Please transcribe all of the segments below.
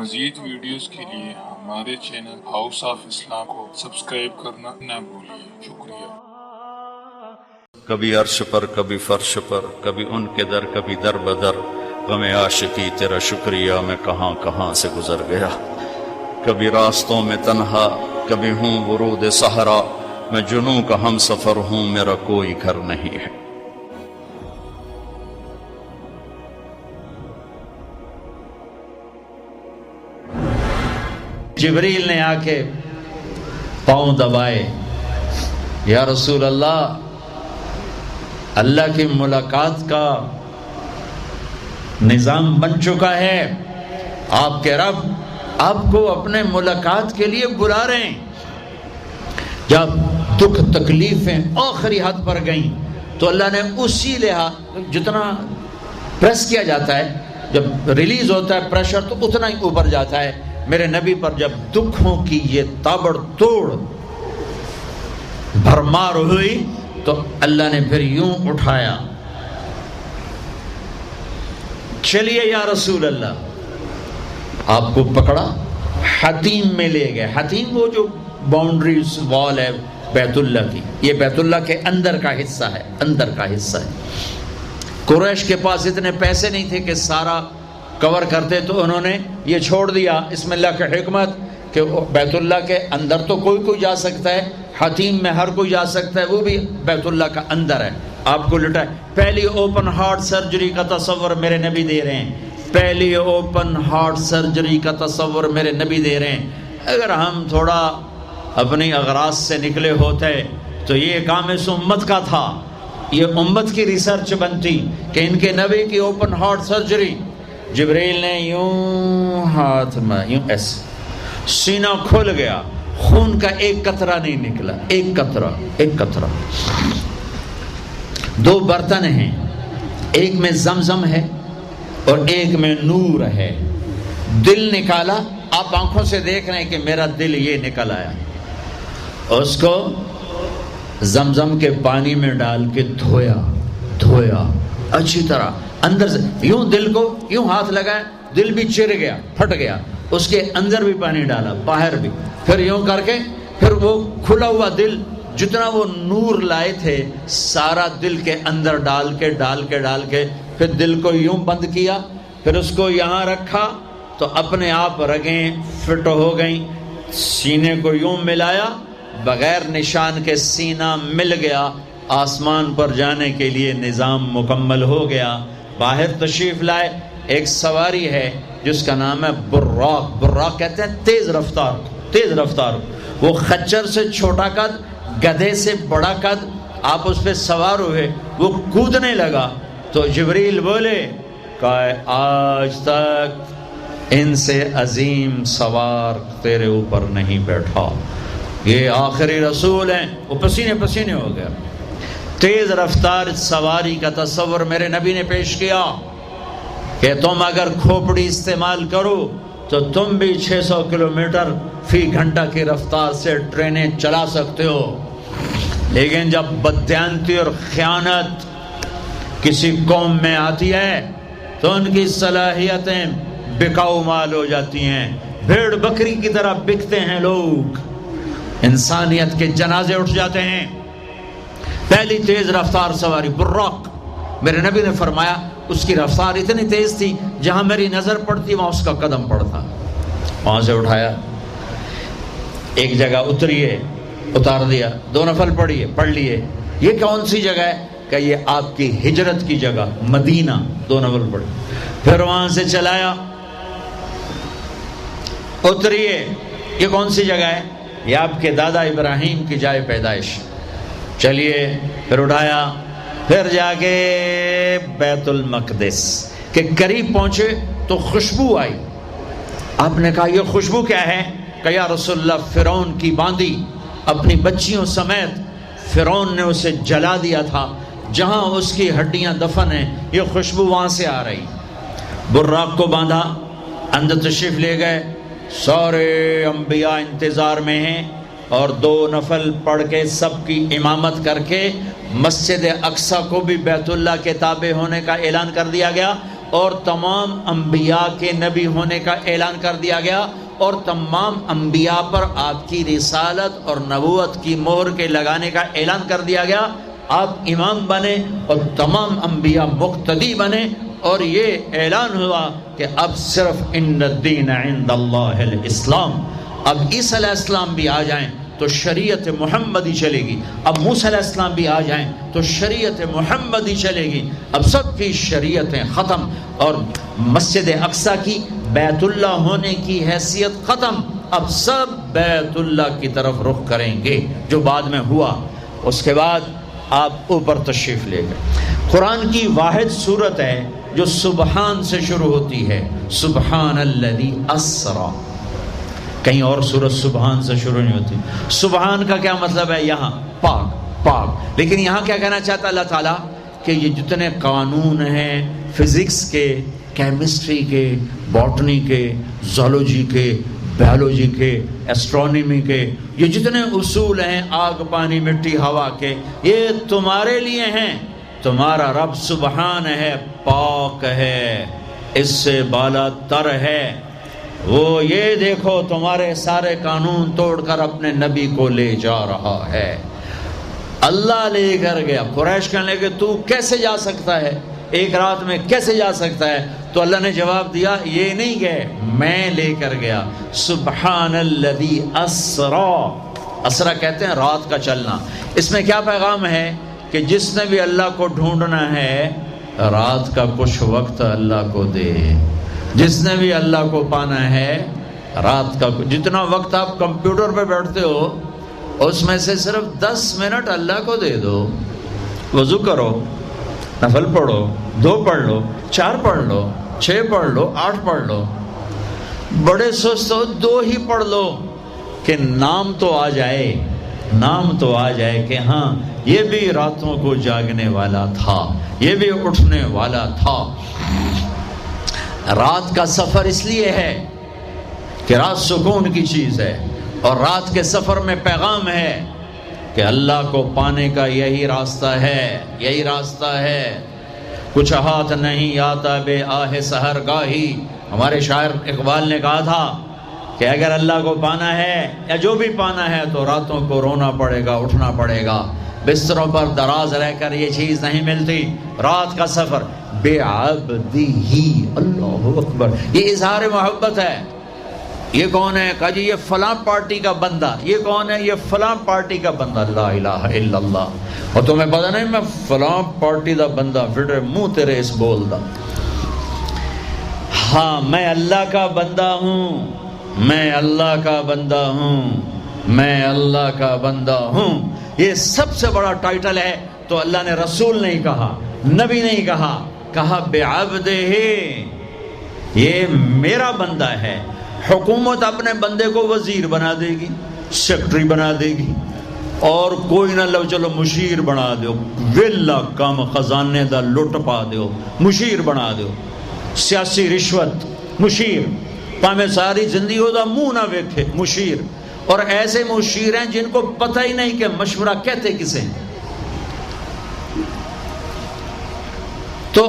مزید ویڈیوز کے لیے ہمارے چینل ہاؤس آف اسلام کو سبسکرائب کرنا نہ بھولیے۔ شکریہ۔ کبھی عرش پر، کبھی فرش پر، کبھی ان کے در، کبھی در بدر، غم عاشقی تیرا شکریہ میں کہاں کہاں سے گزر گیا۔ کبھی راستوں میں تنہا، کبھی ہوں ورود صحرا، میں جنوں کا ہم سفر ہوں، میرا کوئی گھر نہیں ہے۔ جبریل نے آ کے پاؤں دبائے، یا رسول اللہ، اللہ کی ملاقات کا نظام بن چکا ہے، آپ کے رب آپ کو اپنے ملاقات کے لیے بلا رہے ہیں۔ جب دکھ تکلیفیں آخری حد پر گئیں تو اللہ نے اسی لحاظ، جتنا پریس کیا جاتا ہے، جب ریلیز ہوتا ہے پریشر تو اتنا ہی اوپر جاتا ہے، میرے نبی پر جب دکھوں کی یہ تابڑ توڑ بھرمار ہوئی تو اللہ نے پھر یوں اٹھایا، چلیے یا رسول اللہ، آپ کو پکڑا، حتیم میں لے گئے۔ حتیم وہ جو باؤنڈریز وال ہے بیت اللہ کی، یہ بیت اللہ کے اندر کا حصہ ہے، اندر کا حصہ ہے۔ قریش کے پاس اتنے پیسے نہیں تھے کہ سارا کور کرتے، تو انہوں نے یہ چھوڑ دیا۔ اسم اللہ کی حکمت کہ بیت اللہ کے اندر تو کوئی جا سکتا ہے، حتیم میں ہر کوئی جا سکتا ہے، وہ بھی بیت اللہ کا اندر ہے۔ آپ کو لٹائے، پہلی اوپن ہارٹ سرجری کا تصور میرے نبی دے رہے ہیں، پہلی اوپن ہارٹ سرجری کا تصور میرے نبی دے رہے ہیں۔ اگر ہم تھوڑا اپنی اغراض سے نکلے ہوتے تو یہ کام اس امت کا تھا، یہ امت کی ریسرچ بنتی کہ ان کے نبی کی اوپن ہارٹ سرجری۔ جبریل نے یوں ہاتھ میں یوں ایسے، سینہ کھل گیا، خون کا ایک قطرہ نہیں نکلا، ایک قطرہ۔ دو برتن ہیں، ایک میں زمزم ہے اور ایک میں نور ہے۔ دل نکالا، آپ آنکھوں سے دیکھ رہے ہیں کہ میرا دل یہ نکل آیا، اس کو زمزم کے پانی میں ڈال کے دھویا اچھی طرح، اندر سے یوں دل کو یوں ہاتھ لگایا، دل بھی چر گیا، پھٹ گیا، اس کے اندر بھی پانی ڈالا، باہر بھی، پھر یوں کر کے، پھر وہ کھلا ہوا دل جتنا وہ نور لائے تھے سارا دل کے اندر ڈال کے پھر دل کو یوں بند کیا، پھر اس کو یہاں رکھا تو اپنے آپ رگیں فٹ ہو گئیں، سینے کو یوں ملایا، بغیر نشان کے سینہ مل گیا، آسمان پر جانے کے لیے نظام مکمل ہو گیا۔ باہر تشریف لائے، ایک سواری ہے جس کا نام ہے براق، براق کہتے ہیں تیز رفتار، وہ خچر سے چھوٹا قد، گدھے سے بڑا قد، آپ اس پہ سوار ہوئے، وہ کودنے لگا تو جبریل بولے کہ آج تک ان سے عظیم سوار تیرے اوپر نہیں بیٹھا، یہ آخری رسول ہیں۔ وہ پسینے ہو گیا۔ تیز رفتار سواری کا تصور میرے نبی نے پیش کیا کہ تم اگر کھوپڑی استعمال کرو تو تم بھی 600 کلومیٹر فی گھنٹہ کی رفتار سے ٹرینیں چلا سکتے ہو، لیکن جب بددیانتی اور خیانت کسی قوم میں آتی ہے تو ان کی صلاحیتیں بکاؤ مال ہو جاتی ہیں، بھیڑ بکری کی طرح بکتے ہیں لوگ، انسانیت کے جنازے اٹھ جاتے ہیں۔ پہلی تیز رفتار سواری براق، میرے نبی نے فرمایا اس کی رفتار اتنی تیز تھی جہاں میری نظر پڑتی وہاں اس کا قدم پڑتا، وہاں سے اٹھایا، ایک جگہ اتریے، اتار دیا، 2 نفل پڑھ لیے۔ یہ کون سی جگہ ہے؟ کہ یہ آپ کی ہجرت کی جگہ مدینہ، 2 نفل پڑھ، پھر وہاں سے چلایا، اتریے، یہ کون سی جگہ ہے؟ یہ آپ کے دادا ابراہیم کی جائے پیدائش، چلیے، پھر اٹھایا، پھر جا کے بیت المقدس کے قریب پہنچے تو خوشبو آئی، آپ نے کہا یہ خوشبو کیا ہے؟ کہ یا رسول اللہ، فرعون کی باندی اپنی بچیوں سمیت فرعون نے اسے جلا دیا تھا، جہاں اس کی ہڈیاں دفن ہیں، یہ خوشبو وہاں سے آ رہی۔ براق کو باندھا، اندر تشریف لے گئے، سارے انبیاء انتظار میں ہیں، اور 2 نفل پڑھ کے سب کی امامت کر کے مسجد اقصی کو بھی بیت اللہ کے تابع ہونے کا اعلان کر دیا گیا، اور تمام انبیاء کے نبی ہونے کا اعلان کر دیا گیا، اور تمام انبیاء پر آپ کی رسالت اور نبوت کی مہر کے لگانے کا اعلان کر دیا گیا۔ آپ امام بنے اور تمام انبیاء مقتدی بنے، اور یہ اعلان ہوا کہ اب صرف ان الدین عند اللہ الاسلام۔ اب عیسیٰ علیہ السلام بھی آ جائیں تو شریعت محمدی چلے گی، اب موسیٰ علیہ السلام بھی آ جائیں تو شریعت محمدی چلے گی، اب سب کی شریعتیں ختم، اور مسجد اقصیٰ کی بیت اللہ ہونے کی حیثیت ختم، اب سب بیت اللہ کی طرف رخ کریں گے، جو بعد میں ہوا۔ اس کے بعد آپ اوپر تشریف لے گئے۔ قرآن کی واحد سورت ہے جو سبحان سے شروع ہوتی ہے، سبحان الذی اسرا، کہیں اور سورت سبحان سے شروع نہیں ہوتی۔ سبحان کا کیا مطلب ہے؟ یہاں پاک پاک، لیکن یہاں کیا کہنا چاہتا اللہ تعالیٰ کہ یہ جتنے قانون ہیں فزکس کے، کیمسٹری کے، باٹنی کے، زولوجی کے، بیولوجی کے، ایسٹرونومی کے، یہ جتنے اصول ہیں آگ پانی مٹی ہوا کے، یہ تمہارے لیے ہیں۔ تمہارا رب سبحان ہے، پاک ہے، اس سے بالا تر ہے، وہ یہ دیکھو تمہارے سارے قانون توڑ کر اپنے نبی کو لے جا رہا ہے۔ اللہ لے کر گیا۔ قریش کہنے لگے تو کیسے جا سکتا ہے، ایک رات میں کیسے جا سکتا ہے؟ تو اللہ نے جواب دیا یہ نہیں گئے، میں لے کر گیا۔ سبحان الذی اسرا، اسرا کہتے ہیں رات کا چلنا۔ اس میں کیا پیغام ہے کہ جس نے بھی اللہ کو ڈھونڈنا ہے رات کا کچھ وقت اللہ کو دے، جس نے بھی اللہ کو پانا ہے رات کا جتنا وقت آپ کمپیوٹر پہ بیٹھتے ہو اس میں سے صرف 10 منٹ اللہ کو دے دو۔ وضو کرو، نفل پڑھو، 2 پڑھ لو، 4 پڑھ لو، 6 پڑھ لو، 8 پڑھ لو، بڑے سست ہو 2 ہی پڑھ لو، کہ نام تو آ جائے، نام تو آ جائے کہ ہاں یہ بھی راتوں کو جاگنے والا تھا، یہ بھی اٹھنے والا تھا۔ رات کا سفر اس لیے ہے کہ رات سکون کی چیز ہے، اور رات کے سفر میں پیغام ہے کہ اللہ کو پانے کا یہی راستہ ہے، یہی راستہ ہے۔ کچھ ہاتھ نہیں آتا بے آہ سحر گاہی، ہمارے شاعر اقبال نے کہا تھا کہ اگر اللہ کو پانا ہے یا جو بھی پانا ہے تو راتوں کو رونا پڑے گا، اٹھنا پڑے گا، بستروں پر دراز رہ کر یہ چیز نہیں ملتی۔ رات کا سفر بے عبدی ہی، اللہ اکبر، یہ اظہار محبت ہے۔ یہ کون ہے؟ کہا جی یہ فلاں پارٹی کا بندہ۔ یہ کون ہے؟ یہ فلاں پارٹی کا بندہ۔ لا الہ الا اللہ۔ اور تمہیں پتہ نہیں میں فلاں پارٹی دا بندہ، پھر منہ تیرے اس بول دا، ہاں میں اللہ کا بندہ ہوں، میں اللہ کا بندہ ہوں، میں اللہ کا بندہ ہوں۔ یہ سب سے بڑا ٹائٹل ہے۔ تو اللہ نے رسول نہیں کہا، نبی نہیں کہا، کہا بعبدہ، یہ میرا بندہ ہے۔ حکومت اپنے بندے کو وزیر بنا دے گی، سیکٹری بنا دے گی، اور کوئی نہ لو چلو مشیر بنا دو، ویلا کم خزانے دا لٹ پا دو، مشیر بنا دو، سیاسی رشوت، مشیر، پامے ساری زندگی ہو دا منہ نہ ویکھے، مشیر۔ اور ایسے مشیر ہیں جن کو پتہ ہی نہیں کہ مشورہ کہتے کسے۔ تو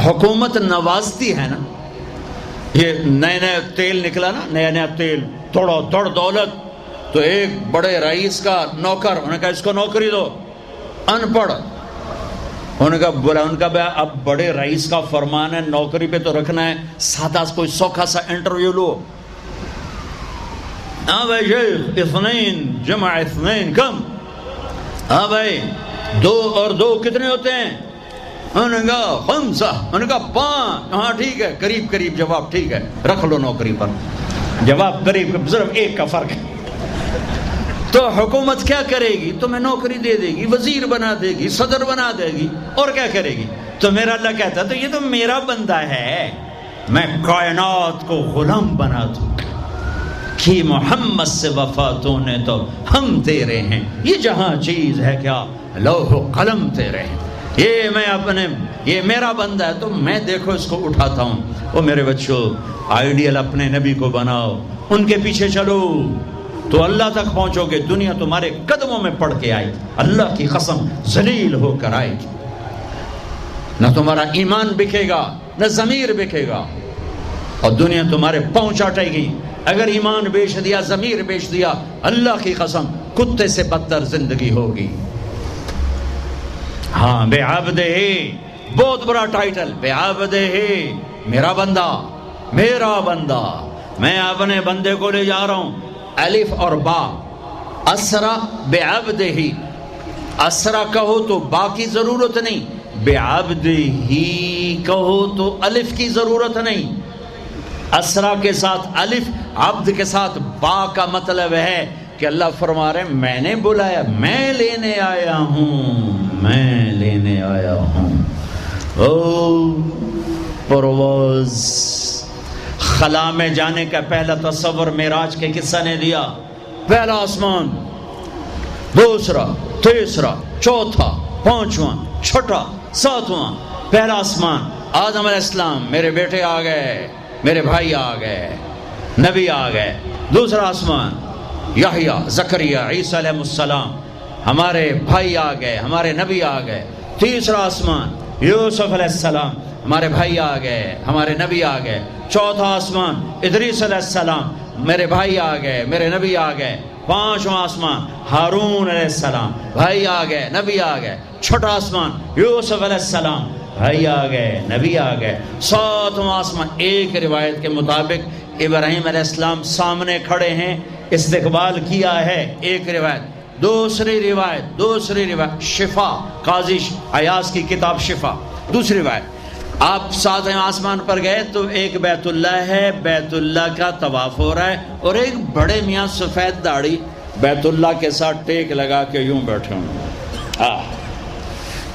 حکومت نوازتی ہے نا، یہ نئے نئے تیل نکلا نا، نیا نیا تیل، توڑو توڑ دولت، تو ایک بڑے رئیس کا نوکر، انہوں نے کہا اس کو نوکری دو، ان پڑھ، انہوں نے کہا بولا، ان کا اب بڑے رئیس کا فرمان ہے نوکری پہ تو رکھنا ہے، سادہ کوئی سوکھا سا انٹرویو لو۔ ہاں بھائی شیخ، 2 جمع 2 کم؟ ہاں بھائی 2 اور 2 کتنے ہوتے ہیں؟ انہوں نے کہا 5، انہوں نے کہا 5، ہاں ٹھیک ہے، قریب قریب جواب، ٹھیک ہے رکھ لو نوکری پر، جواب قریب، صرف 1 کا فرق ہے۔ تو حکومت کیا کرے گی؟ تمہیں نوکری دے دے گی، وزیر بنا دے گی، صدر بنا دے گی، اور کیا کرے گی؟ تو میرا اللہ کہتا ہے تو یہ تو میرا بندہ ہے، میں کائنات کو غلام بنا دوں کہ محمد سے وفاتوں نے تو ہم تیرے ہیں، یہ جہاں چیز ہے کیا لوح و قلم تیرے ہیں، یہ میں اپنے، یہ میرا بندہ ہے تو میں دیکھو اس کو اٹھاتا ہوں۔ وہ میرے بچوں، آئیڈیل اپنے نبی کو بناؤ، ان کے پیچھے چلو تو اللہ تک پہنچو گے۔ دنیا تمہارے قدموں میں پڑ کے آئے، اللہ کی قسم ذلیل ہو کر آئے گی، نہ تمہارا ایمان بکے گا، نہ ضمیر بکے گا، اور دنیا تمہارے پاؤں چاٹے گی۔ اگر ایمان بیچ دیا، ضمیر بیچ دیا، اللہ کی قسم کتے سے بدتر زندگی ہوگی۔ ہاں، بے عبدہ، بہت بڑا ٹائٹل، بے عبدہ، میرا بندہ، میرا بندہ۔ میں اپنے بندے کو لے جا رہا ہوں، الف اور با، اسرا بے عبدہ، اسرا کہو تو با کی ضرورت نہیں، بے عبدہ کہو تو الف کی ضرورت نہیں۔ اسرا کے ساتھ الف، عبد کے ساتھ با کا مطلب ہے کہ اللہ فرما رہے ہیں میں نے بلایا، میں لینے آیا ہوں، میں لینے آیا ہوں۔ او پرواز، خلا میں جانے کا پہلا تصور معراج کے قصہ نے دیا۔ پہلا آسمان، دوسرا، تیسرا، چوتھا، پانچواں، چھٹا، ساتواں۔ پہلا آسمان، آدم علیہ السلام، میرے بیٹے آ گئے، میرے بھائی آ گئے، نبی آ گئے۔ دوسرا آسمان، یحییٰ، زکریا، عیسیٰ علیہ السلام، ہمارے بھائی آ گئے، ہمارے نبی آ گئے۔ تیسرا آسمان، یوسف علیہ السلام، ہمارے بھائی آ گئے، ہمارے نبی آ گئے۔ چوتھا آسمان، ادریس علیہ السلام، میرے بھائی آ گئے، میرے نبی آ گئے۔ پانچواں آسمان، ہارون علیہ السلام، بھائی آ گئے، نبی آ گئے۔ چھٹا آسمان، یوسف علیہ السلام، بھائی آ گئے، نبی آ گئے۔ ساتواں آسمان، ایک روایت کے مطابق ابراہیم علیہ السلام سامنے کھڑے ہیں، استقبال کیا ہے، ایک روایت۔ دوسری روایت شفا، قاضی ایاز کی کتاب شفا، دوسری روایت، آپ ساتویں آسمان پر گئے تو ایک بیت اللہ ہے، بیت اللہ کا طواف ہو رہا ہے، اور ایک بڑے میاں سفید داڑھی بیت اللہ کے ساتھ ٹیک لگا کے یوں بیٹھے ہوں۔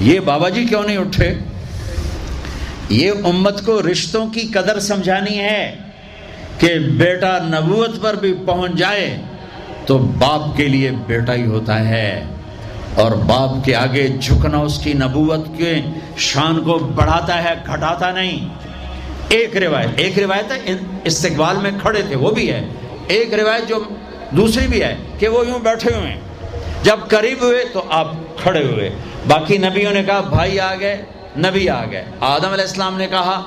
یہ بابا جی کیوں نہیں اٹھے؟ یہ امت کو رشتوں کی قدر سمجھانی ہے کہ بیٹا نبوت پر بھی پہنچ جائے تو باپ کے لیے بیٹا ہی ہوتا ہے، اور باپ کے آگے جھکنا اس کی نبوت کے شان کو بڑھاتا ہے، گھٹاتا نہیں۔ ایک روایت ہے استقبال میں کھڑے تھے، وہ بھی ہے۔ ایک روایت جو دوسری بھی ہے کہ وہ یوں بیٹھے ہوئے ہیں، جب قریب ہوئے تو آپ کھڑے ہوئے۔ باقی نبیوں نے کہا بھائی آ گئے، نبی آ گئے۔ آدم علیہ السلام نے کہا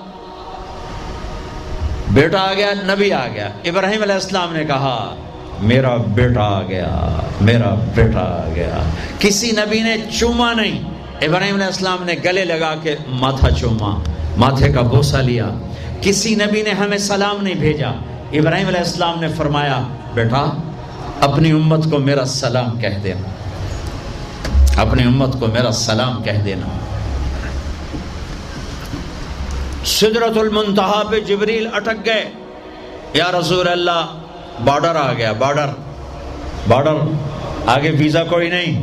بیٹا آ گیا، نبی آ گیا۔ ابراہیم علیہ السلام نے کہا میرا بیٹا آ گیا، میرا بیٹا آ گیا۔ کسی نبی نے چوما نہیں، ابراہیم علیہ السلام نے گلے لگا کے ماتھا چوما، ماتھے کا بوسہ لیا۔ کسی نبی نے ہمیں سلام نہیں بھیجا، ابراہیم علیہ السلام نے فرمایا بیٹا اپنی امت کو میرا سلام کہہ دینا، اپنی امت کو میرا سلام کہہ دینا۔ سدرۃ المنتہا پہ جبریل اٹک گئے، یا رسول اللہ بارڈر آ گیا، بارڈر، آگے ویزا کوئی نہیں،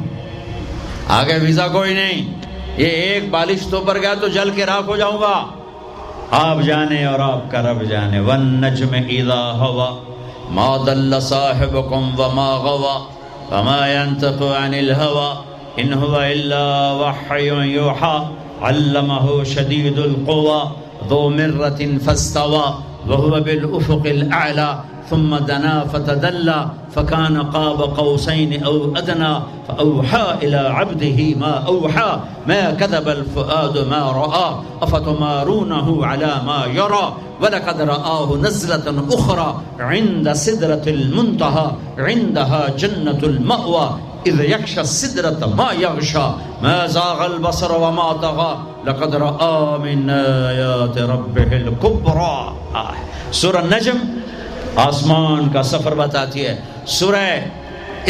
آگے ویزا کوئی نہیں، یہ ایک بالش تو پر گیا تو جل کے راکھ ہو جاؤں گا۔ آپ جانے اور آپ کا رب جانے۔ والنجم اذا ہوا ما ضل صاحبکم وما غوا وما ينطق عن الہوا ان هو الا وحی یوحی علمہ شدید القوی ذو مرۃ فاستوى وهو بالافق الاعلی ثم دنا فتدلى فكان قاب قوسين او ادنى فاوحى الى عبده ما اوحى ما كذب الفؤاد ما راى افتمارونه على ما يرى ولقد رآه نزلة اخرى عند سدرة المنتهى عندها جنة المأوى اذ يغشى السدرة ما يغشى ما زاغ البصر وما طغى لقد رآ من آیات ربه الكبرى۔ سورہ نجم آسمان کا سفر بتاتی ہے، سورہ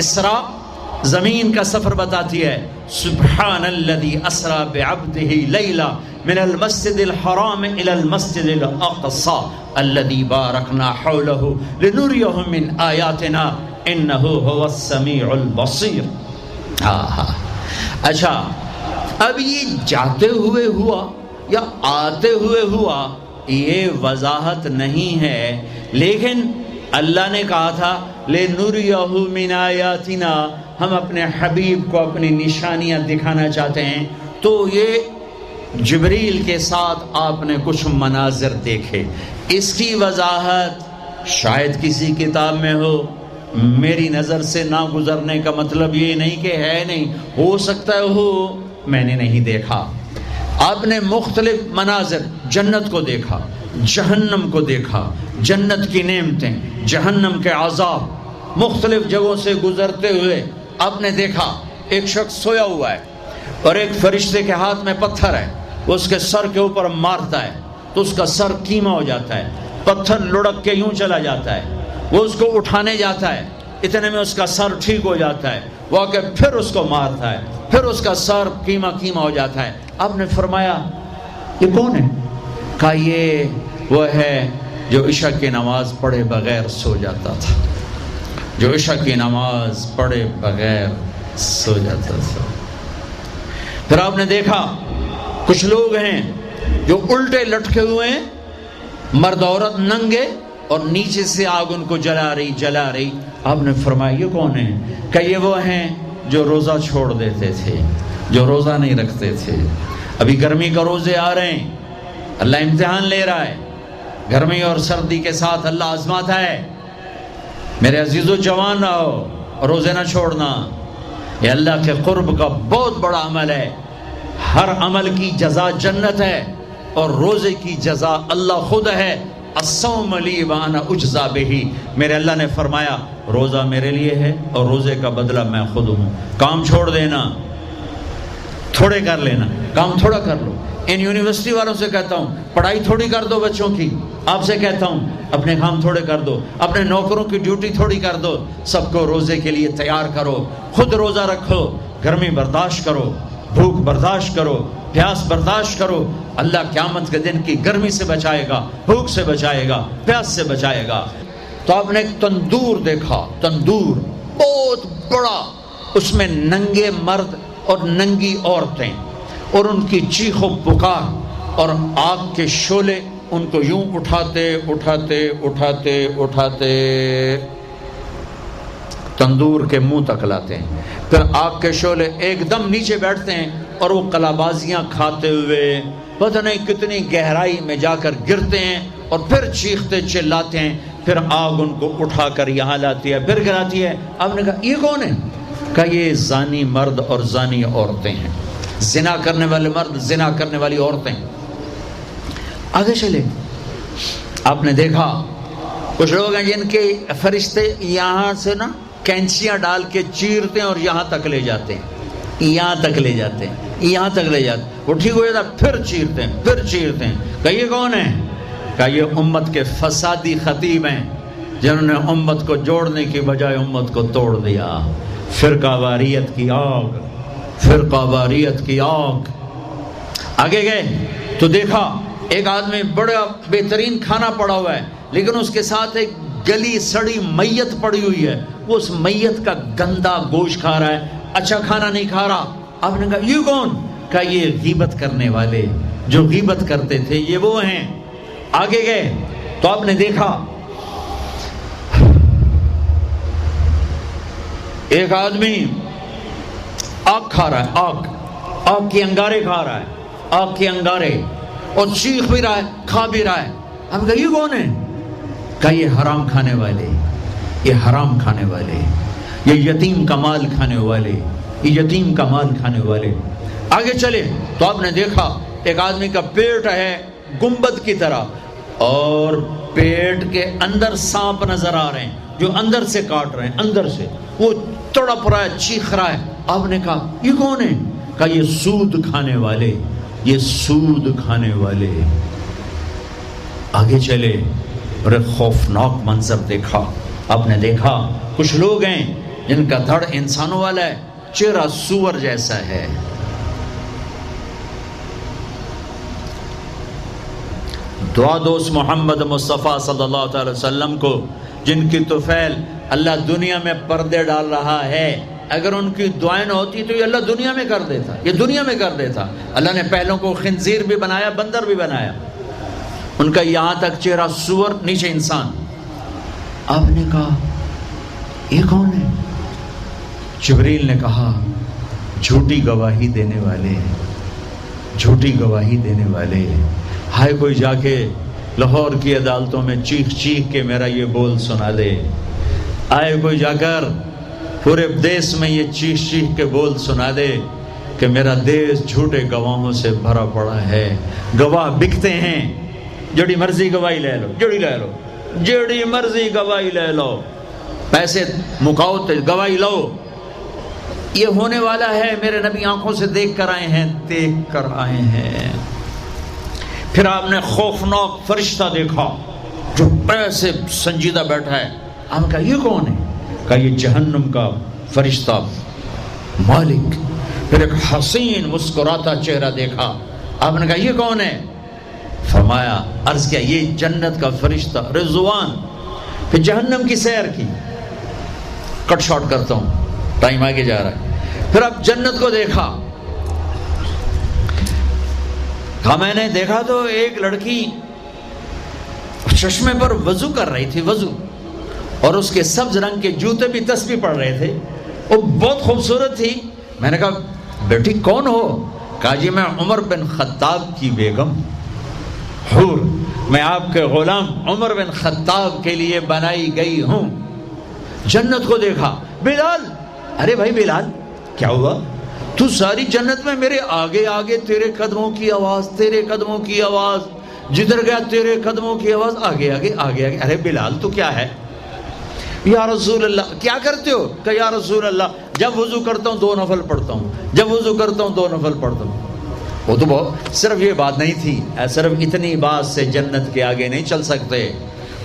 اسراء زمین کا سفر بتاتی ہے۔ سبحان الذی اسرا بعبدہ لیلا من المسجد الحرام الى المسجد الاقصى الذی بارکنا حولہ لنریہ من آیاتنا انہ هو السمیع البصیر۔ اچھا، اب یہ جاتے ہوئے ہوا یا آتے ہوئے ہوا یہ وضاحت نہیں ہے، لیکن اللہ نے کہا تھا لِنُرِيَهُ مِنْ آیاتنا، ہم اپنے حبیب کو اپنی نشانیاں دکھانا چاہتے ہیں۔ تو یہ جبریل کے ساتھ آپ نے کچھ مناظر دیکھے، اس کی وضاحت شاید کسی کتاب میں ہو، میری نظر سے نہ گزرنے کا مطلب یہ نہیں کہ ہے نہیں، ہو سکتا ہے ہو، میں نے نہیں دیکھا۔ آپ نے مختلف مناظر، جنت کو دیکھا، جہنم کو دیکھا، جنت کی نعمتیں، جہنم کے عذاب، مختلف جگہوں سے گزرتے ہوئے آپ نے دیکھا ایک شخص سویا ہوا ہے اور ایک فرشتے کے ہاتھ میں پتھر ہے، وہ اس کے سر کے اوپر مارتا ہے تو اس کا سر کیما ہو جاتا ہے، پتھر لڑک کے یوں چلا جاتا ہے، وہ اس کو اٹھانے جاتا ہے، اتنے میں اس کا سر ٹھیک ہو جاتا ہے، وہ آ کے پھر اس کو مارتا ہے، پھر اس کا سر کیما ہو جاتا ہے۔ آپ نے فرمایا یہ کون ہے؟ کہا یہ وہ ہے جو عشاء کی نماز پڑھے بغیر سو جاتا تھا، جو عشاء کی نماز پڑھے بغیر سو جاتا تھا۔ پھر آپ نے دیکھا کچھ لوگ ہیں جو الٹے لٹکے ہوئے ہیں، مرد عورت ننگے، اور نیچے سے آگ ان کو جلا رہی۔ آپ نے فرمایا یہ کون ہے؟ کہ یہ وہ ہیں جو روزہ چھوڑ دیتے تھے، جو روزہ نہیں رکھتے تھے۔ ابھی گرمی کا روزے آ رہے ہیں، اللہ امتحان لے رہا ہے، گرمی اور سردی کے ساتھ اللہ آزماتا ہے۔ میرے عزیزو جوان رہو، روزے نہ چھوڑنا، یہ اللہ کے قرب کا بہت بڑا عمل ہے۔ ہر عمل کی جزا جنت ہے اور روزے کی جزا اللہ خود ہے۔ الصوم لی وانا اجزا بہ، میرے اللہ نے فرمایا روزہ میرے لیے ہے اور روزے کا بدلہ میں خود ہوں۔ کام چھوڑ دینا، تھوڑے کر لینا، کام تھوڑا کر لو۔ ان یونیورسٹی والوں سے کہتا ہوں پڑھائی تھوڑی کر دو بچوں کی، آپ سے کہتا ہوں اپنے کام تھوڑے کر دو، اپنے نوکروں کی ڈیوٹی تھوڑی کر دو، سب کو روزے کے لیے تیار کرو، خود روزہ رکھو، گرمی برداشت کرو، بھوک برداشت کرو، پیاس برداشت کرو۔ اللہ قیامت کے دن کی گرمی سے بچائے گا، بھوک سے بچائے گا، پیاس سے بچائے گا۔ تو آپ نے ایک تندور دیکھا، تندور بہت بڑا، اس میں ننگے مرد اور ننگی عورتیں اور ان کی چیخ و پکار اور آگ کے شعلے ان کو یوں اٹھاتے تندور کے منہ تک لاتے ہیں، پھر آگ کے شعلے ایک دم نیچے بیٹھتے ہیں اور وہ قلابازیاں کھاتے ہوئے پتہ نہیں کتنی گہرائی میں جا کر گرتے ہیں اور پھر چیختے چلاتے ہیں، پھر آگ ان کو اٹھا کر یہاں لاتی ہے، پھر گراتی ہے۔ آپ نے کہا یہ کون ہے؟ کہا یہ زانی مرد اور زانی عورتیں ہیں، زنا کرنے والے مرد، زنا کرنے والی عورتیں۔ آگے چلے، آپ نے دیکھا کچھ لوگ ہیں جن کے فرشتے یہاں سے نا کینچیاں ڈال کے چیرتے ہیں اور یہاں تک لے جاتے ہیں، یہاں تک لے جاتے ہیں، یہاں تک لے جاتے ہیں، وہ ٹھیک ہو جاتا پھر چیرتے ہیں، پھر چیرتے ہیں۔ کہ یہ کون ہے؟ کہ یہ امت کے فسادی خطیب ہیں جنہوں نے امت کو جوڑنے کی بجائے امت کو توڑ دیا۔ فرقہ واریت کی آگ، فرقہ واریت کی آگ۔ آگے گئے تو دیکھا ایک آدمی بڑا بہترین کھانا پڑا ہوا ہے، لیکن اس کے ساتھ ایک گلی سڑی میت پڑی ہوئی ہے، وہ اس میت کا گندا گوشت کھا رہا ہے، اچھا کھانا نہیں کھا رہا۔ آپ نے کہا یہ کون؟ کہا یہ غیبت کرنے والے، جو غیبت کرتے تھے یہ وہ ہیں۔ آگے گئے تو آپ نے دیکھا ایک آدمی آگ کھا رہا ہے، آگ کے انگارے کھا رہا ہے، آگ کے انگارے، اور چیخ بھی رہا ہے، کھا بھی رہا ہے۔ ہم کہا یہ کون ہے؟ کہا یہ حرام کھانے والے، یہ حرام کھانے والے، یہ یتیم کا مال کھانے والے، یہ یتیم کا مال کھانے والے۔ آگے چلے تو آپ نے دیکھا ایک آدمی کا پیٹ ہے گنبد کی طرح اور پیٹ کے اندر سانپ نظر آ رہے ہیں جو اندر سے کاٹ رہے ہیں، اندر سے وہ تڑپ رہا ہے، چیخ رہا ہے۔ آپ نے کہا یہ کون ہے؟ کہا یہ سود کھانے والے، یہ سود کھانے والے۔ آگے چلے اور ایک خوفناک منظر دیکھا۔ آپ نے دیکھا کچھ لوگ ہیں جن کا دھڑ انسانوں والا ہے، چہرہ سور جیسا ہے۔ دعا دوست محمد مصطفیٰ صلی اللہ تعالی وسلم کو، جن کی طفیل اللہ دنیا میں پردے ڈال رہا ہے، اگر ان کی دعائیں نہ ہوتی تو یہ اللہ دنیا میں کر دیتا، یہ دنیا میں کر دیتا۔ اللہ نے پہلوں کو خنزیر بھی بنایا، بندر بھی بنایا، ان کا یہاں تک چہرہ سور، نیچے انسان۔ آپ نے کہا یہ کون ہے؟ جبریل نے کہا جھوٹی گواہی دینے والے، جھوٹی گواہی دینے والے۔ ہائے کوئی جا کے لاہور کی عدالتوں میں چیخ چیخ کے میرا یہ بول سنا دے، آئے کوئی جا کر پورے دیس میں یہ چیخ چیخ کے بول سنا دے کہ میرا دیش جھوٹے گواہوں سے بھرا پڑا ہے، گواہ بکتے ہیں، جڑی مرضی گواہی لے لو، جڑی مرضی گواہی لے لو، پیسے مکاؤ تو گواہی لو۔ یہ ہونے والا ہے، میرے نبی آنکھوں سے دیکھ کر آئے ہیں۔ پھر آپ نے خوفناک فرشتہ دیکھا جو ایسے سنجیدہ بیٹھا ہے۔ آپ نے کہا یہ کون ہے؟ کہا یہ جہنم کا فرشتہ مالک۔ پھر ایک حسین مسکراتا چہرہ دیکھا۔ آپ نے کہا یہ کون ہے؟ فرمایا، عرض کیا یہ جنت کا فرشتہ رضوان۔ پھر جہنم کی سیر کی، کٹ شارٹ کرتا ہوں، ٹائم آگے جا رہا ہے۔ پھر اب جنت کو دیکھا، کہا میں نے دیکھا تو ایک لڑکی چشمے پر وضو کر رہی تھی، وضو، اور اس کے سبز رنگ کے جوتے بھی تسبیح پڑھ رہے تھے، وہ بہت خوبصورت تھی۔ میں نے کہا بیٹی کون ہو؟ کہا جی میں عمر بن خطاب کی بیگم حور، میں آپ کے غلام عمر بن خطاب کے لیے بنائی گئی ہوں۔ جنت کو دیکھا، بلال، ارے بھائی بلال کیا ہوا؟ تو ساری جنت میں میرے آگے آگے، تیرے قدموں کی آواز، تیرے قدموں کی آواز، جدھر گیا تیرے قدموں کی آواز، آگے آگے آگے آگے۔ ارے بلال تو کیا ہے؟ یا رسول اللہ کیا کرتے ہو؟ کہ یا رسول اللہ جب وضو کرتا ہوں 2 نفل پڑھتا ہوں، جب وضو کرتا ہوں 2 نفل پڑھتا ہوں۔ وہ تو بہت صرف یہ بات نہیں تھی، صرف اتنی بات سے جنت کے آگے نہیں چل سکتے،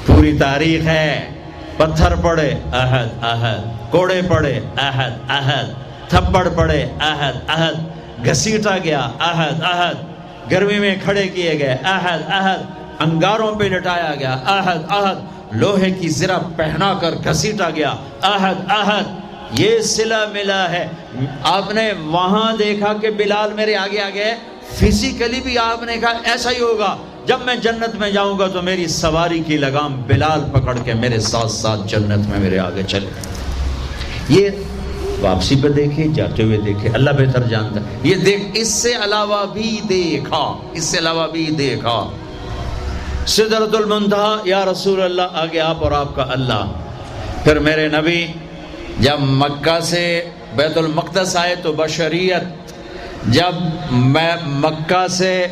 پوری تاریخ ہے۔ پتھر پڑے احد احد، کوڑے پڑے احد احد، تھپڑ پڑے احد احد، گھسیٹا گیا احد احد، گرمی میں کھڑے کیے گئے احد احد، انگاروں پہ لٹایا گیا احد احد، لوہے کی زرہ پہنا کر گھسیٹا گیا احد احد۔ یہ صلہ ملا ہے۔ آپ نے وہاں دیکھا کہ بلال میرے آگے آگے ہے، فزیکلی بھی آپ نے کہا ایسا ہی ہوگا، جب میں جنت میں جاؤں گا تو میری سواری کی لگام بلال پکڑ کے میرے ساتھ ساتھ جنت میں میرے آگے چلے۔ یہ واپسی پہ دیکھے، جاتے ہوئے دیکھے، اللہ بہتر جانتا ہے۔ یہ دیکھ، اس سے علاوہ بھی دیکھا، اس سے علاوہ بھی دیکھا۔ سدرۃ المنتہا، یا رسول اللہ آگے آپ اور آپ کا اللہ۔ پھر میرے نبی جب مکہ سے بیت المقدس آئے تو بشریت، جب میں مکہ سے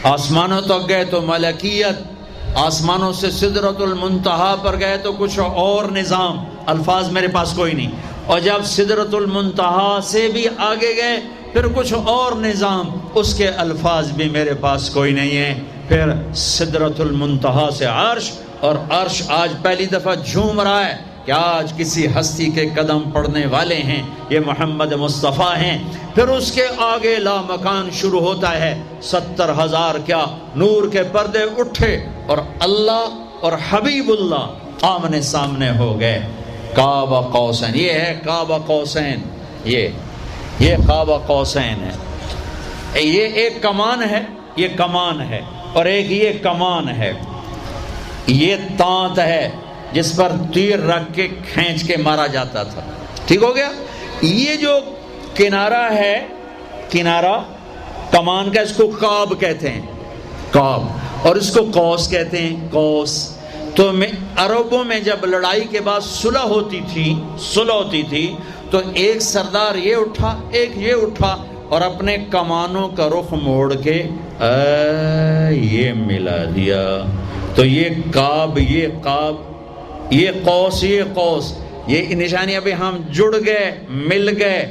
آسمانوں تک گئے تو ملکیت، آسمانوں سے سدرۃ المنتہا پر گئے تو کچھ اور نظام، الفاظ میرے پاس کوئی نہیں، اور جب سدرۃ المنتہا سے بھی آگے گئے پھر کچھ اور نظام، اس کے الفاظ بھی میرے پاس کوئی نہیں ہے۔ پھر سدرۃ المنتہا سے عرش، اور عرش آج پہلی دفعہ جھوم رہا ہے کہ آج کسی ہستی کے قدم پڑنے والے ہیں، یہ محمد مصطفیٰ ہیں۔ پھر اس کے آگے لامکان شروع ہوتا ہے، 70,000 کیا نور کے پردے اٹھے، اور اللہ اور حبیب اللہ آمنے سامنے ہو گئے۔ قاب قوسین، یہ ہے قاب قوسین، یہ قاب قوسین ہے۔ یہ ایک کمان ہے، یہ کمان ہے، اور ایک یہ کمان ہے، یہ تانت ہے جس پر تیر رکھ کے کھینچ کے مارا جاتا تھا۔ ٹھیک ہو گیا؟ یہ جو کنارہ ہے، کنارہ کمان کا، اس کو قاب کہتے ہیں، قاب، اور اس کو قوس کہتے ہیں، قوس۔ تو عربوں میں جب لڑائی کے بعد صلح ہوتی تھی تو ایک سردار یہ اٹھا، ایک یہ اٹھا، اور اپنے کمانوں کا رخ موڑ کے یہ ملا دیا، تو یہ قاب، یہ قاب، یہ قوس، یہ قوس، یہ نشانیاں بھی ہم جڑ گئے، مل گئے،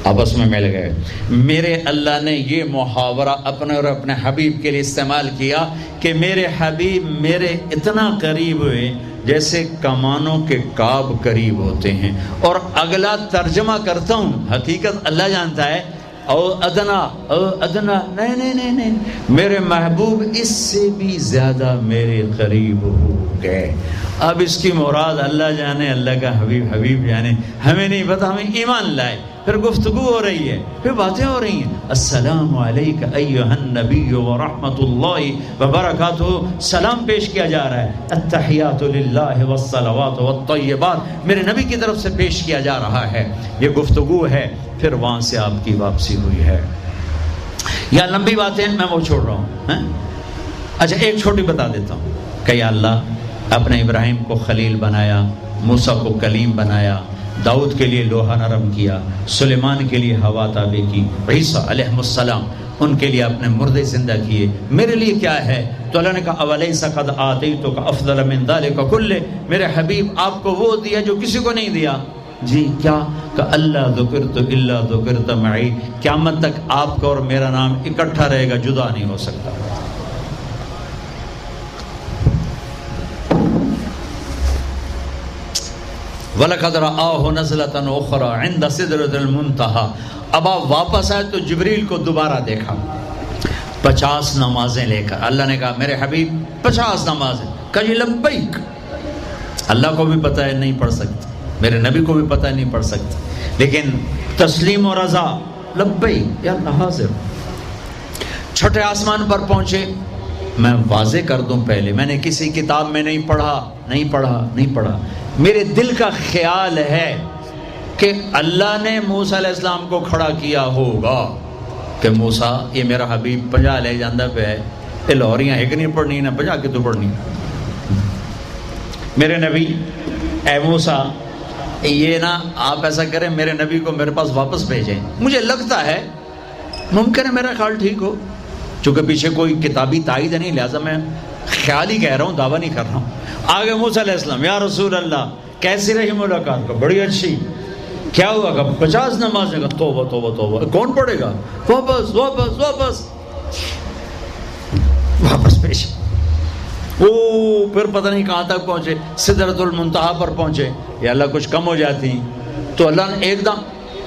آپس میں مل گئے۔ میرے اللہ نے یہ محاورہ اپنے اور اپنے حبیب کے لیے استعمال کیا کہ میرے حبیب میرے اتنا قریب ہوئے جیسے کمانوں کے قاب قریب ہوتے ہیں۔ اور اگلا ترجمہ کرتا ہوں، حقیقت اللہ جانتا ہے، او ادنا، او ادنا، نہیں، میرے محبوب اس سے بھی زیادہ میرے قریب ہو گئے۔ اب اس کی مراد اللہ جانے، اللہ کا حبیب جانے، ہمیں نہیں پتا، ہمیں ایمان لائے۔ پھر گفتگو ہو رہی ہے، پھر باتیں ہو رہی ہیں، السلام علیک ایھا النبی ورحمۃ اللہ وبرکاتہ، سلام پیش کیا جا رہا ہے، التحیات للہ والصلوات والطیبات میرے نبی کی طرف سے پیش کیا جا رہا ہے، یہ گفتگو ہے۔ پھر وہاں سے آپ کی واپسی ہوئی ہے۔ یا لمبی باتیں میں وہ چھوڑ رہا ہوں۔ اچھا ایک چھوٹی بتا دیتا ہوں کہ یا اللہ اپنے ابراہیم کو خلیل بنایا، موسیٰ کو کلیم بنایا، داؤد کے لیے لوہا نرم کیا، سلیمان کے لیے ہوا تابع کی، عیسیٰ علیہ السلام ان کے لیے اپنے مردے زندہ کیے، میرے لیے کیا ہے؟ تو اللہ نے کہا اولیس قد آتیتک افضل من ذلک کلہ، میرے حبیب آپ کو وہ دیا جو کسی کو نہیں دیا۔ جی کیا؟ کہ اللہ ذکرت الا ذکرت معی، قیامت تک آپ کا اور میرا نام اکٹھا رہے گا، جدا نہیں ہو سکتا۔ وَلَقَدْ رَآهُ نَزْلَةً أُخْرَى عِنْدَ سِدْرَةِ الْمُنْتَهَى، اب آپ واپس آئے تو جبریل کو دوبارہ دیکھا 50 نمازیں لے کر۔ اللہ نے کہا میرے حبیب 50 نمازیں، کہا جی لبیک۔ اللہ کو بھی پتہ ہے نہیں پڑھ سکتے، میرے نبی کو بھی پتہ ہے نہیں پڑھ سکتے، لیکن تسلیم و رضا، لبیک یا اللہ حاضر۔ چھٹے آسمان پر پہنچے، میں واضح کر دوں پہلے، میں نے کسی کتاب میں نہیں پڑھا، میرے دل کا خیال ہے کہ اللہ نے موسیٰ علیہ السلام کو کھڑا کیا ہوگا کہ موسیٰ یہ میرا حبیب 50 لے جاندہ پہ ہے، یہ لاہوریاں ایک نہیں پڑھنی نہ 50 کی تو پڑھنی۔ میرے نبی اے موسیٰ یہ نا آپ ایسا کریں میرے نبی کو میرے پاس واپس بھیجیں، مجھے لگتا ہے ممکن ہے میرا خیال ٹھیک ہو، چونکہ پیچھے کوئی کتابی تائید نہیں، لہذا میں خیال ہی کہہ رہا ہوں، دعویٰ نہیں کر رہا ہوں۔ آگے موسیٰ علیہ السلام یا رسول اللہ کیسی رہی ملاقات؟ کا بڑی اچھی۔ کیا ہوا؟ کہ 50 نمازیں کا توبہ توبہ توبہ، کون پڑھے گا؟ واپس پیش۔ پھر پتہ نہیں کہاں تک پہنچے، سدرۃ المنتہا پر پہنچے، یا اللہ کچھ کم ہو جاتی تو اللہ نے ایک دم،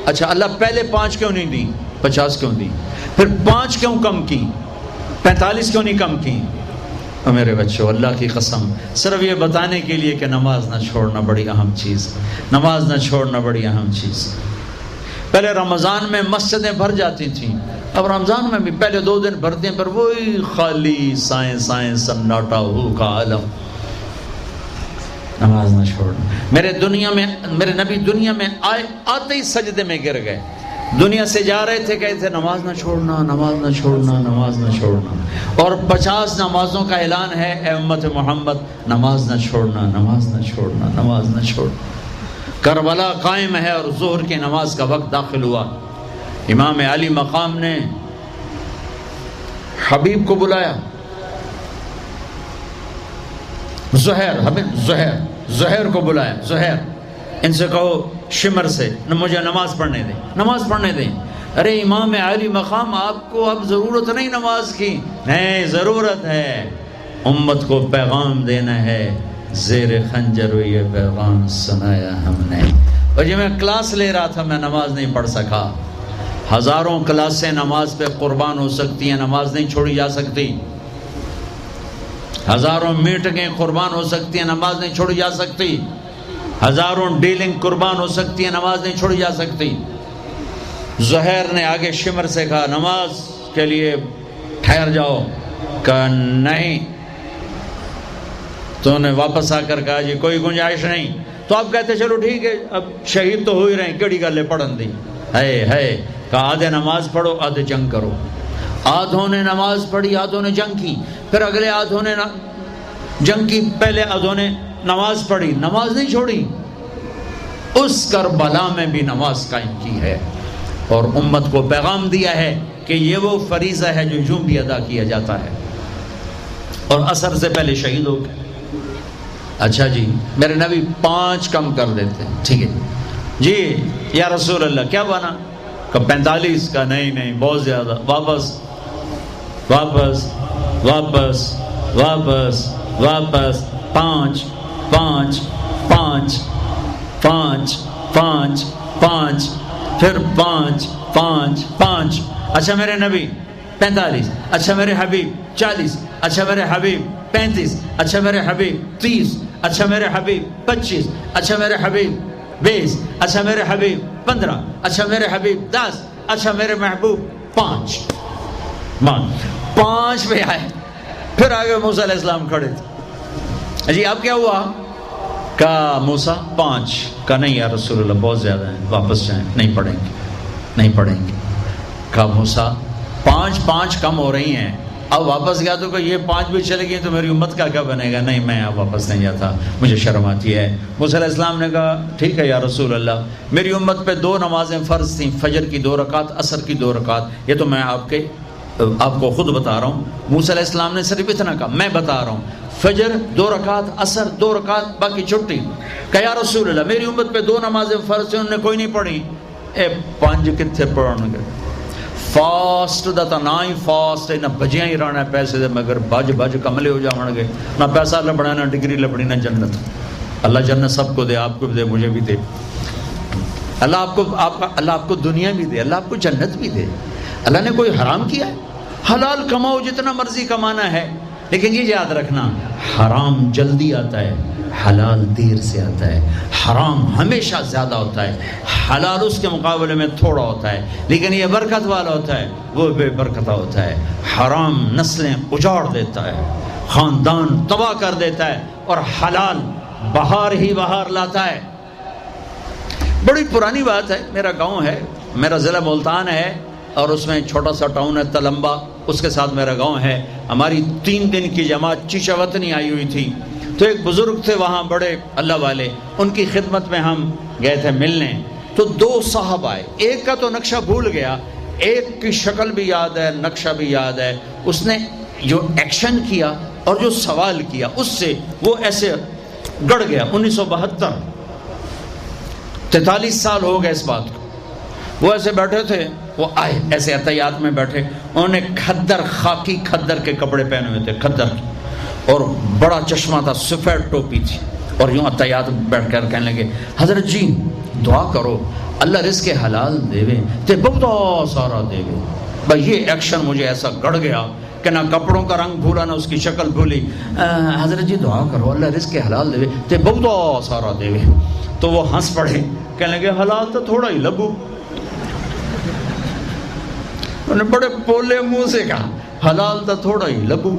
اچھا اللہ پہلے 5 کیوں نہیں دی، 50 کیوں دی؟ پھر 5 کیوں کم کی، 45 کیوں نہیں کم کی؟ میرے بچوں اللہ کی قسم، صرف یہ بتانے کے لیے کہ نماز نہ چھوڑنا بڑی اہم چیز، نماز نہ چھوڑنا بڑی اہم چیز۔ پہلے رمضان میں مسجدیں بھر جاتی تھیں، اب رمضان میں بھی پہلے 2 دن بھرتے ہیں، پر وہی خالی سائیں سناٹا ہو کا عالم۔ نماز نہ چھوڑنا۔ میرے نبی دنیا میں آتے ہی سجدے میں گر گئے، دنیا سے جا رہے تھے، کہتے تھے نماز نہ چھوڑنا، نماز نہ چھوڑنا، نماز نہ چھوڑنا۔ اور 50 نمازوں کا اعلان ہے، اے امت محمد نماز نہ چھوڑنا، نماز نہ چھوڑنا، نماز نہ چھوڑنا۔ کربلا قائم ہے اور ظہر کی نماز کا وقت داخل ہوا، امام علی مقام نے حبیب کو بلایا، زہیر کو بلایا، زہیر ان سے کہو شمر سے مجھے نماز پڑھنے دیں۔ ارے امام علی مقام آپ کو اب ضرورت نہیں نماز کی، نہیں ضرورت ہے، امت کو پیغام دینا ہے، زیر خنجر یہ پیغام سنایا ہم نے۔ اور جب میں کلاس لے رہا تھا میں نماز نہیں پڑھ سکا، ہزاروں کلاسیں نماز پہ قربان ہو سکتی ہیں، نماز نہیں چھوڑی جا سکتی، ہزاروں میٹنگیں قربان ہو سکتی ہیں، نماز نہیں چھوڑی جا سکتی، ہزاروں ڈیلنگ قربان ہو سکتی ہیں، نماز نہیں چھوڑی جا سکتی۔ زہیر نے آگے شمر سے کہا نماز کے لیے ٹھہر جاؤ، کہا نہیں، تو انہیں واپس آ کر کہا جی کوئی گنجائش نہیں، تو آپ کہتے چلو ٹھیک ہے اب شہید تو ہو ہی رہے ہیں، کیڑی گلے پڑھن دی ہے، کہا آدھے نماز پڑھو آدھے جنگ کرو۔ آدھوں نے نماز پڑھی، آدھوں نے جنگ کی، پھر اگلے آدھوں نے جنگ کی، پہلے آدھوں نے نماز پڑھی، نماز نہیں چھوڑی، اس کربلا میں بھی نماز قائم کی ہے، اور امت کو پیغام دیا ہے کہ یہ وہ فریضہ ہے جو یوں بھی ادا کیا جاتا ہے، اور عصر سے پہلے شہید ہو گئے۔ اچھا جی میرے نبی 5 کم کر دیتے، ٹھیک ہے جی یا رسول اللہ کیا بنا؟ کہ 45، کا نہیں بہت زیادہ، واپس واپس واپس واپس واپس 5 5 5 5 5 5 پھر 5 5 5۔ اچھا میرے نبی 45، اچھا میرے حبیب 40، اچھا میرے حبیب 35، اچھا میرے حبیب 30، اچھا میرے حبیب 25، اچھا میرے حبیب 20، اچھا میرے حبیب 15، اچھا میرے حبیب 10، اچھا میرے محبوب 5 پہ آئے۔ پھر آگے موسیٰ علیہ السلام کھڑے تھے، جی اب کیا ہوا؟ کہا موسیٰ 5، کہا نہیں یا رسول اللہ بہت زیادہ ہیں، واپس جائیں، نہیں پڑھیں گے۔ کہا موسیٰ 5 کم ہو رہی ہیں، اب واپس گیا تو کہ یہ 5 بھی چلے گئی تو میری امت کا کیا بنے گا؟ نہیں، میں اب واپس نہیں جاتا، مجھے شرم آتی ہے۔ موسیٰ علیہ السلام نے کہا ٹھیک ہے یا رسول اللہ، میری امت پہ 2 نمازیں فرض تھیں، فجر کی 2 رکعت، عصر کی 2 رکعت، یہ تو میں آپ کو خود بتا رہا ہوں۔ موسیٰ علیہ السلام نے صرف اتنا کہا، میں بتا رہا ہوں، فجر 2 رکعت، عصر 2 رکعت، باقی چھٹی۔ کہ یا رسول اللہ میری امت پہ 2 نمازیں فرض تھیں، انہوں نے کوئی نہیں پڑھی۔ 5 کتنے پڑھن گے؟ فاسٹ دا تا نہ ہی فاسٹ نہ بجیاں ہی رہنا پیسے دے مگر بج کملے ہو جاؤں گے، نہ پیسہ لبنا، نہ ڈگری لبنی، نہ جنت۔ اللہ جنت سب کو دے، آپ کو بھی دے، مجھے بھی دے۔ اللہ آپ کو دنیا بھی دے، اللہ آپ کو جنت بھی دے۔ اللہ نے کوئی حرام کیا ہے؟ حلال کماؤ، جتنا مرضی کمانا ہے، لیکن یہ یاد رکھنا حرام جلدی آتا ہے، حلال دیر سے آتا ہے۔ حرام ہمیشہ زیادہ ہوتا ہے، حلال اس کے مقابلے میں تھوڑا ہوتا ہے، لیکن یہ برکت والا ہوتا ہے، وہ بے برکتہ ہوتا ہے۔ حرام نسلیں اجاڑ دیتا ہے، خاندان تباہ کر دیتا ہے، اور حلال بہار ہی بہار لاتا ہے۔ بڑی پرانی بات ہے، میرا گاؤں ہے، میرا ضلع ملتان ہے، اور اس میں چھوٹا سا ٹاؤن ہے تلمبا، اس کے ساتھ میرا گاؤں ہے۔ ہماری 3 دن کی جماعت چیچا وطنی آئی ہوئی تھی، تو ایک بزرگ تھے وہاں بڑے اللہ والے، ان کی خدمت میں ہم گئے تھے ملنے۔ تو 2 صاحب آئے، ایک کا تو نقشہ بھول گیا، ایک کی شکل بھی یاد ہے، نقشہ بھی یاد ہے۔ اس نے جو ایکشن کیا اور جو سوال کیا اس سے وہ ایسے گڑ گیا۔ 1972، 43 سال ہو گئے اس بات کو۔ وہ ایسے بیٹھے تھے، وہ آئے ایسے عطیات میں بیٹھے، انہوں نے کھدر، خاکی کھدر کے کپڑے پہنے ہوئے تھے، کھدر، اور بڑا چشمہ تھا، سفید ٹوپی تھی، اور یوں عطیات بیٹھ کر کہنے لگے حضرت جی دعا کرو اللہ رزق حلال دے تے بہت سارا دے۔ بھائی یہ ایکشن مجھے ایسا گڑ گیا کہ نہ کپڑوں کا رنگ بھولا نہ اس کی شکل بھولی۔ حضرت جی دعا کرو اللہ رزق حلال دے تے بہت سارا دے۔ تو وہ ہنس پڑے، کہنے لگے حلال تو تھوڑا ہی لبو۔ انہوں نے بڑے پولے منہ سے کہا حلال تو تھوڑا ہی لبو۔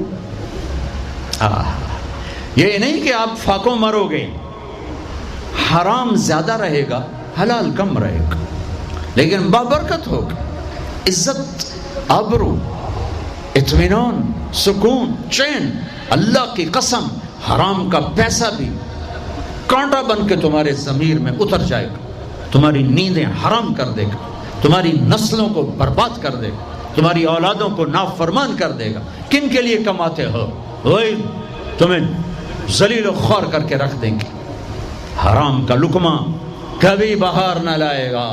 یہ نہیں کہ آپ فاقوں مرو گے، حرام زیادہ رہے گا، حلال کم رہے گا، لیکن بابرکت ہوگا، عزت، آبرو، اطمینان، سکون، چین۔ اللہ کی قسم حرام کا پیسہ بھی کانٹا بن کے تمہارے ضمیر میں اتر جائے گا، تمہاری نیندیں حرام کر دے گا، تمہاری نسلوں کو برباد کر دے گا، تمہاری اولادوں کو نافرمان کر دے گا۔ کن کے لیے کماتے ہو؟ وہی تمہیں ذلیل و خوار کر کے رکھ دیں گے۔ حرام کا لقمہ کبھی بہار نہ لائے گا،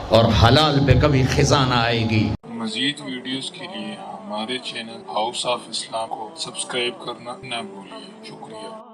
اور حلال پہ کبھی خزاں نہ آئے گی۔ مزید ویڈیوز کے لیے ہمارے چینل ہاؤس آف اسلام کو سبسکرائب کرنا نہ بھولیے۔ شکریہ۔